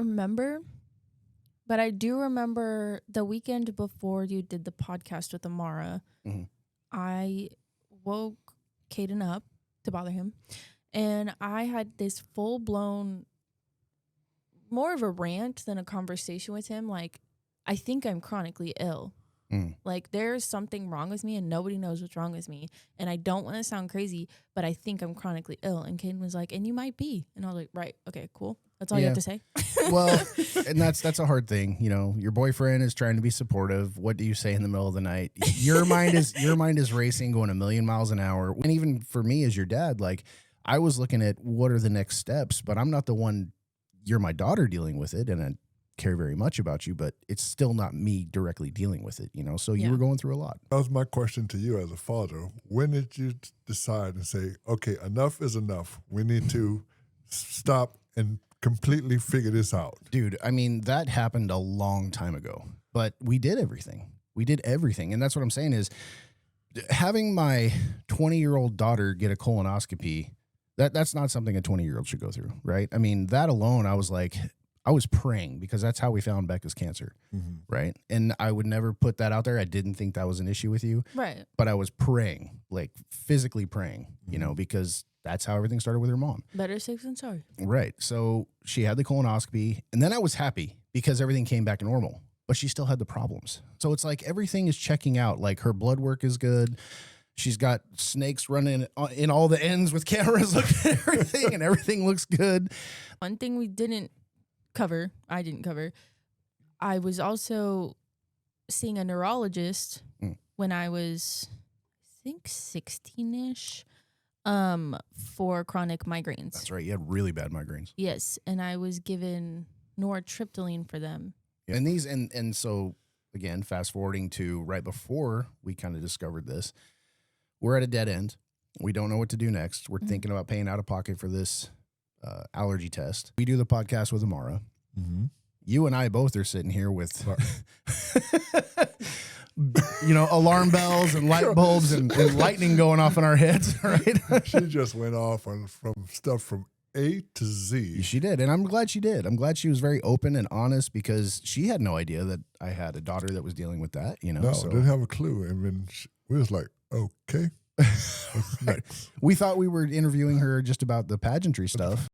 remember, but I do remember the weekend before you did the podcast with Amara, I woke Caden up to bother him, and I had this full-blown, more of a rant than a conversation with him. Like, I think I'm chronically ill. Like, there's something wrong with me and nobody knows what's wrong with me. And I don't want to sound crazy, but I think I'm chronically ill. And Caden was like, and you might be. And I was like, right, okay, cool. That's all you have to say. Well, and that's a hard thing. You know, your boyfriend is trying to be supportive. What do you say in the middle of the night? Your mind is racing, going a million miles an hour. And even for me as your dad, like, I was looking at what are the next steps, but I'm not the one. You're my daughter dealing with it, and I care very much about you, but it's still not me directly dealing with it, you know? So you were going through a lot. That was my question to you as a father. When did you decide and say, okay, enough is enough. We need to stop and completely figure this out? Dude, I mean, that happened a long time ago, but we did everything. We did everything. And that's what I'm saying is having my 20-year-old daughter get a colonoscopy, that's not something a 20-year-old should go through, right? I mean, that alone, I was like, I was praying because that's how we found Becca's cancer, right? And I would never put that out there. I didn't think that was an issue with you. Right. But I was praying, like physically praying, you know, because that's how everything started with her mom. Better safe than sorry. Right. So she had the colonoscopy, and then I was happy because everything came back normal, but she still had the problems. So it's like everything is checking out. Like her blood work is good. She's got snakes running in all the ends with cameras looking at everything, and everything looks good. One thing I didn't cover, I was also seeing a neurologist when I was, I think, 16-ish, for chronic migraines. That's right. You had really bad migraines. Yes, and I was given nortriptyline for them. And these, and so again, fast forwarding to right before we kind of discovered this, we're at a dead end. We don't know what to do next. We're thinking about paying out of pocket for this allergy test. We do the podcast with Amara. You and I both are sitting here with, you know, alarm bells and light bulbs and lightning going off in our heads, right? She just went off from stuff from A to Z. She did, and I'm glad she did. I'm glad she was very open and honest because she had no idea that I had a daughter that was dealing with that, you know? No, so. didn't have a clue. And then we was like, okay. Right. We thought we were interviewing her just about the pageantry stuff.